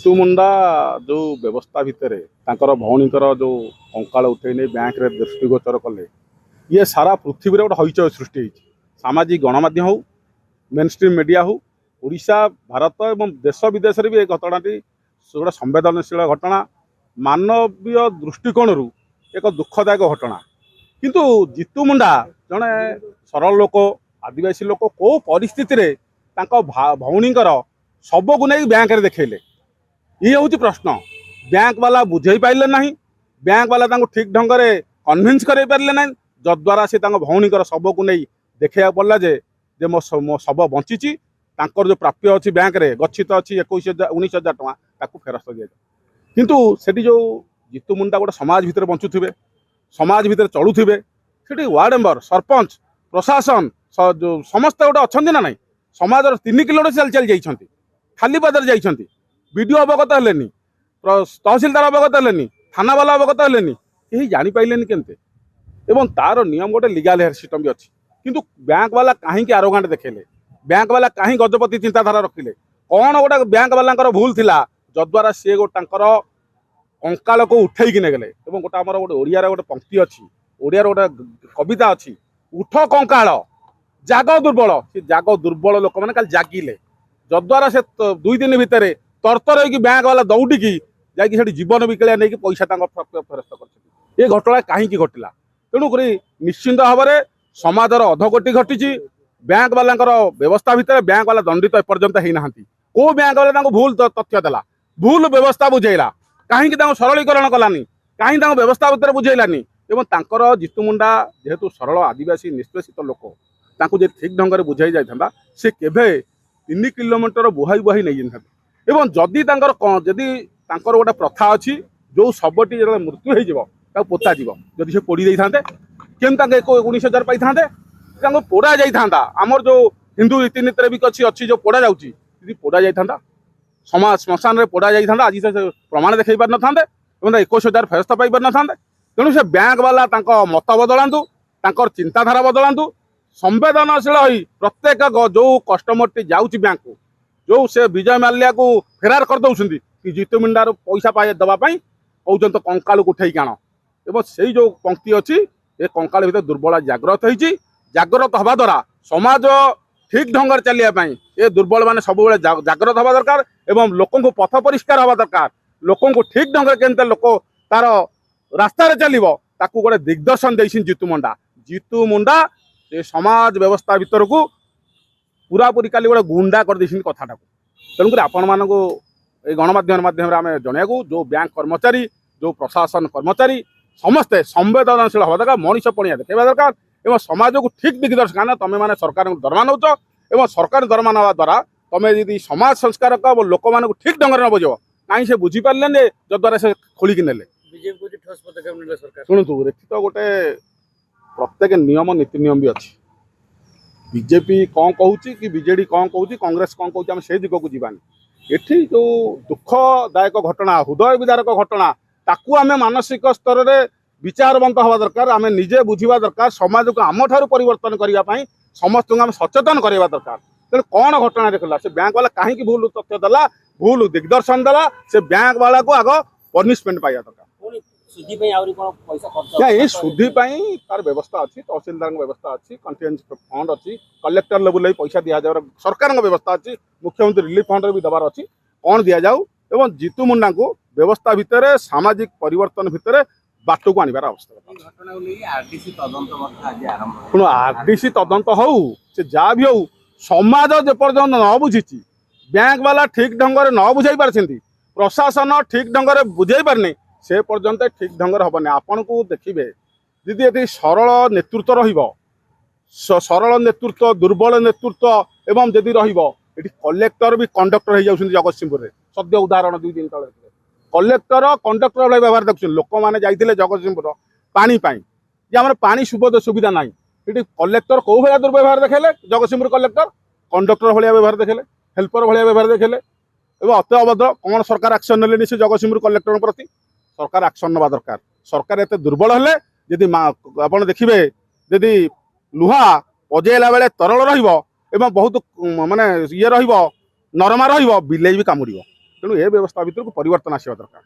ଜିତୁ ମୁଣ୍ଡା जो व्यवस्था भितर भौणीकर जो कंकाल उठे नहीं बैंक रे दृष्टिगोचर कले ये सारा पृथ्वी गोटे हईचय सृष्टि होती सामाजिक गणमाध्यम हो मेन स्ट्रीम मीडिया हो ओडिशा भारत एवं देश विदेश भी ये घटनाटी गोटे संवेदनशील घटना मानवीय दृष्टिकोण एक दुखदायक घटना किंतु जितु मुंडा जड़े सरल लोक आदिवासी लोक कौ परिस्थिति भौणीकर शब को नहीं बैंक रे देखले ये हूँ प्रश्न बैंक वाला बुझे पारे ना बैंक वाला ठीक ढंग से कन्विन्स कर पारे ना जद्वारा से भौणीकर शब को नहीं देखा पड़ा जे मो शब बंची जो प्राप्य अच्छी बैंक रे गच्छित अच्छी 21,000-19,000 टଙ୍କା फेरस्त दिया किंतु सेठी जो जितु मुंडा गोटे समाज भितर बंचुवे समाज भितर चलुवे से वार्ड मेंबर सरपंच प्रशासन समस्त गोटे अच्छा ना ना समाज 3 किलोमीटर चल जाइए खाली पादर जाइए विडियो अवगत हेलेनी तहसिलदार अवगत हेलेनी थाना वाला अवगत हेलेनी कहीं जापारे केमते एवं तार नियम गोटे लीगल हेयर सिस्टम भी अच्छी किंतु बैंक वाला कहीं आरोगांट देखेले बैंक वाला कहीं गजपति चिंताधारा रखिले कौन गोटे बैंक वाला भूल थिला जद्वारा सी गोटर कंकाल को उठे नेगले गोटे आम गोटे ओडिया गोटे पंक्ति अच्छी ओडिया गोटे कविता अच्छी उठ कंकाल जाग दुर्बल से जाग दुर्बल लोक मैंने काल जागिले जद्वारा से 2 दिन भितर तरतर हो बैंक वाला दौड़िकी जाकि जीवन विकलिया नहीं पैसा फेरस्त कर ये घटना कहीं घटला तेणुक निश्चिंत भाव में समाजर अधोगति घटी बैंक वाला व्यवस्था भितर बैंक वाला दंडित एपर्यंत होना को बैंक वाला भूल तथ्य देला भूल व्यवस्था बुझेला कहीं सरलीकरण कलानी कहीं व्यवस्था भितर बुझेलानी एवं जितु मुंडा जेहेतु सरल आदिवासी निष्पेषित लोक ठीक ढंग से बुझाई जाता से केवे 3 किलोमीटर बुहाई बुहाई नहीं जाता एवं जदि जदि गोटे प्रथा अच्छी जो शबटी जो मृत्यु हो पोता जदि से पोड़ी दे था केम 19,000 पाई था पोड़ा जाता आमर जो हिंदू रीतिनीति भी अच्छी जो पोड़ा जाऊँगी पोड़ा जाता समाज श्मशान में पोड़ा जाता आज से प्रमाण देखा पार ना 21,000 फेरस्त पाई पार ना तेणु से बैंक वाला मत बदलातु चिंताधारा बदलातु संवेदनशील हो प्रत्येक जो कस्टमर टी जाऊँगी बैंक को जो से विजय माल्या को फेरार कर दौरान कि जितु मुंडार पैसा पाए देवाई कहते कंकाल को उठे आण एवं से जो पंक्ति अच्छी ये कंकाल भर दुर्बल जाग्रत होती जाग्रत हवा द्वारा समाज ठीक ढंग से चलिए ये दुर्बल मैंने सब जाग्रत हवा दरकार एवं लोक पथ परिष्कार हवा दरकार लोक ठीक ढंग से केमते लोक तार रास्तार चलो ताकू गोटे दिग्दर्शन दे जितु मुंडा से समाज व्यवस्था भितर को पूरा पूरी काली गोटे गुंडा कर दे कथाटा तेणुक आपण मानक गणमाध्यम माध्यम आम जनवाक जो बैंक कर्मचारी जो प्रशासन कर्मचारी समस्ते संवेदनशील हवा दरकार मनीष पणिया देखा दरकार एवं समाज को ठीक दिग्दर्शन कहना तुम मैंने सरकार दरमा नौ एवं सरकार दरमा ना द्वारा तुम यदि समाज संस्कारक लोक मान ठीक ढंग न बुझ कहीं से बुझीपारे जद्वारा से खोलिकी ने शुणु तो गोटे प्रत्येक नियम नीति नियम भी अच्छी बीजेपी कौन कहूँ कि बीजेडी कौन कहूँ कांग्रेस कौन कहूँ आम से दिग को जीवानी एठी जो दुखदायक घटना हृदय विदारक घटना ताकू आम मानसिक स्तर में विचारवंत हवा दरकार आम निजे बुझा दरकार समाज को आम ठार परिवर्तन करने समस्त आम सचेतन करवा दरकार तेणु कौन घटना देखला से बैंक वाला कहीं भूल तथ्य देला भूल दिग्दर्शन देला से बैंक वाला को आग पनिशमेंट पाइबा दरकार ये शुद्धि तार व्यवस्था अच्छी तहसिलदार व्यवस्था अच्छी कंटीजेंसी फंड अच्छी कलेक्टर लेवल पैसा दि जाए सरकार व्यवस्था अच्छी मुख्यमंत्री रिलीफ फंड भी दबार अच्छी कौन दि जाऊ एवं जितु मुंडा को व्यवस्था भितर सामाजिक परिवर्तन भितर बाट को आनबार अवस्था शुण आरडीसी तदंत हो से जहाँ भी हो समाज जेपर्यंत न बुझी बैंक वाला ठीक ढंग से न बुझाई पार्टी प्रशासन ठीक ढंग से बुझाई पारनी से पर्यंत ठीक ढंग से हेनी आपण को देखिए दीदी ये सरल नेतृत्व सरल नेतृत्व दुर्बल नेतृत्व एवं जदि रही कलेक्टर भी कंडक्टर हो जाऊँ जगतसिंहपुर में सद्य उदाहरण 2 दिन तले कलेक्टर कंडक्टर भाई व्यवहार देखुन लोक मैंने जाते जगतसिंहपुर पानी जे आम पानी सुविधा ना ये कलेक्टर कौ भाया दुर्व्यवहार देखेले जगतसिंहपुर कलेक्टर कंडक्टर भाया व्यवहार देखेले हेल्पर भाया व्यवहार देखेले अत अभद्र कौन सरकार एक्शन ने से जगतसिंहपुर कलेक्टर प्रति सरकार एक्शन नवा दरकार सरकार एत दुर्बल हेले जदि आप देखिए जदि लुहा पजेला बेले तरल रहिबो एवं बहुत माने ये रहिबो नरमा रहिबो बिलेई भी कामुड़िबो ତେଣୁ ଏ ବ୍ୟବସ୍ଥା ଭିତରକୁ ପରିବର୍ତ୍ତନ ଆସିବା ଦରକାର।